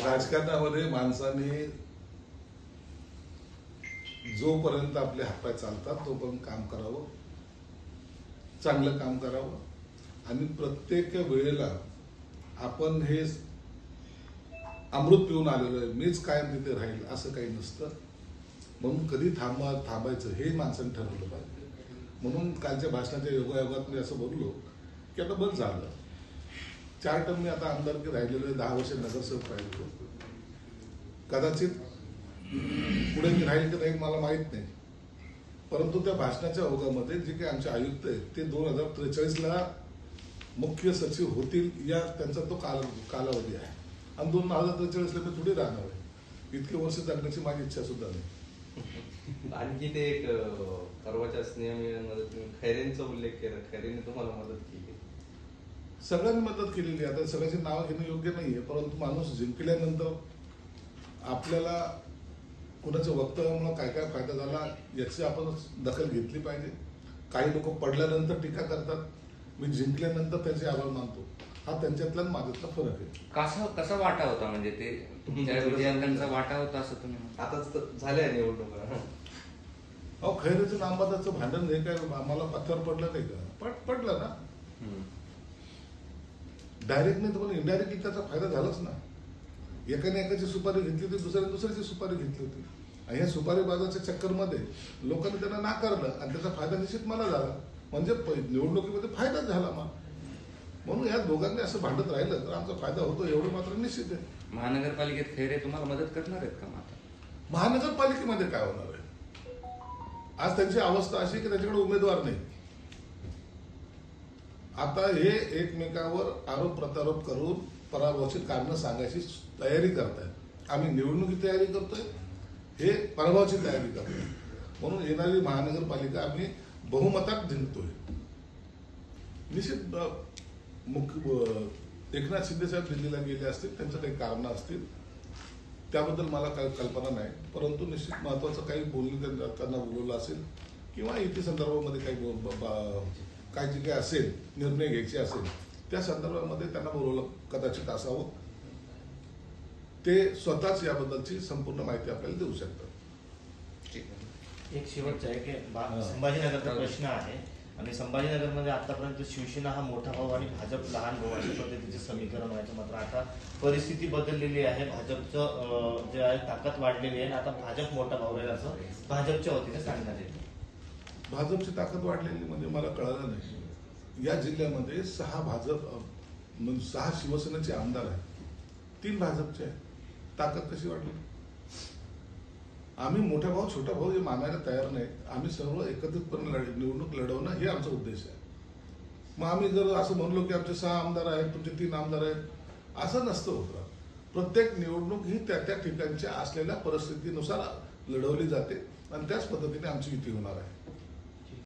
राजकारणामध्ये माणसाने जोपर्यंत आपले हातपाय चालतात तोपर्यंत काम करावं, चांगलं काम करावं आणि प्रत्येक वेळेला आपण हे अमृत पिऊन आलेलो आहे, मीच कायम तिथे राहील असं काही नसतं. म्हणून कधी थांबायचं हे माणसाने ठरवलं पाहिजे. म्हणून कालच्या भाषणाच्या योगायोगात मी असं बोललो की आता बंद झालं. 4 टर्म मी आता आमदारकी राहिलेलो आहे, 10 वर्ष नगरसेवक राहिलेलो. कदाचित पुढे मी राहील की नाही मला माहीत नाही, परंतु त्या भाषणाच्या ओघामध्ये जे काही आमचे आयुक्त आहेत ते 2043ला मुख्य सचिव होतील या त्यांचा तो कालावधी आहे आणि 2043ला मी थोडी राहणार आहे. इतके वर्ष जगण्याची माझी इच्छा सुद्धा नाही. आणखी ते एक परवाच्या स्नेहमिलनामध्ये तुम्ही खैरेंचा उल्लेख केला, खैरेंनी तुम्हाला मदत केली. सगळ्यांनी मदत केलेली. आता सगळ्याची नावं घेणं योग्य नाहीये, परंतु माणूस जिंकल्यानंतर आपल्याला कुणाच्या वक्तव्यामुळे काय काय फायदा झाला याची आपण दखल घेतली पाहिजे. काही लोक पडल्यानंतर टीका करतात, मी जिंकल्यानंतर त्यांचे आभार मानतो. हा त्यांच्यातला माझ्यातला फरक आहे. कसा वाटा होता म्हणजे ते तुमच्या विजयांचा वाटा होता असं तुम्ही आताच झाल्या निवडणुका. अहो खैरेचं नामबादाचं भांडण हे काय आम्हाला पथ्यावर पडलं नाही का? पडलं ना. डायरेक्ट नाही तर पण इनडायरेक्टली त्याचा फायदा झालाच ना. एकाने एकाची सुपारी घेतली होती, दुसऱ्याने दुसऱ्याची सुपारी घेतली होती आणि या सुपारी बाजाराच्या चक्करमध्ये लोकांनी त्यांना नाकारलं आणि त्याचा फायदा निश्चित मला झाला. म्हणजे निवडणुकीमध्ये फायदाच झाला मला. म्हणून या दोघांनी असं भांडत राहिलं तर आमचा फायदा होतो एवढं मात्र निश्चित आहे. महानगरपालिकेत खैरे तुम्हाला मदत करणार आहेत का? आता महानगरपालिकेमध्ये काय होणार आहे? आज त्यांची अवस्था अशी की त्याच्याकडे उमेदवार नाही. आता हे एकमेकावर आरोप प्रत्यारोप करून पराभवाची कारणं सांगायची तयारी करतायत. आम्ही निवडणुकी तयारी करतोय, हे पराभवाची तयारी करतोय. म्हणून येणारी महानगरपालिका आम्ही बहुमतात जिंकतोय. निश्चित एकनाथ शिंदे साहेब दिल्लीला गेले असतील, त्यांचं काही कारणं असतील, त्याबद्दल मला काही कल्पना नाही. परंतु निश्चित महत्वाचं काही बोलणं त्यांना बोलवलं असेल किंवा इथे संदर्भामध्ये काही जे काही असेल निर्णय घ्यायचे असेल त्या संदर्भामध्ये त्यांना बोलवलं कदाचित असावं. ते स्वतःच याबद्दलची संपूर्ण माहिती आपल्याला देऊ शकतात. एक शेवटचा आहे की संभाजीनगरचा प्रश्न आहे आणि संभाजीनगरमध्ये आतापर्यंत शिवसेना हा मोठा भाऊ आणि भाजप लहान भाऊ अशा पद्धतीचे समीकरण व्हायचं. मात्र आता परिस्थिती बदललेली आहे. भाजपचं जे आहे ताकद वाढलेली आहे आणि आता भाजप मोठा भाऊ आहे असं भाजपच्या वतीने सांगण्यात येतं. भाजपची ताकद वाढलेली म्हणजे मला कळालं नाही. या जिल्ह्यामध्ये 6 शिवसेनेचे आमदार आहेत, 3 भाजपचे आहेत. ताकद कशी वाढली? आम्ही मोठा भाऊ छोटा भाऊ हे मानायला तयार नाहीत. आम्ही सर्व एकत्रितपणे निवडणूक लढवणं हे आमचा उद्देश आहे. मग आम्ही जर असं म्हणलो की आमचे 6 आमदार आहेत, तुमचे 3 आमदार आहेत, असं नसतं होतं. प्रत्येक निवडणूक ही त्या त्या ठिकाणच्या असलेल्या परिस्थितीनुसार लढवली जाते आणि त्याच पद्धतीने आमची युती होणार आहे.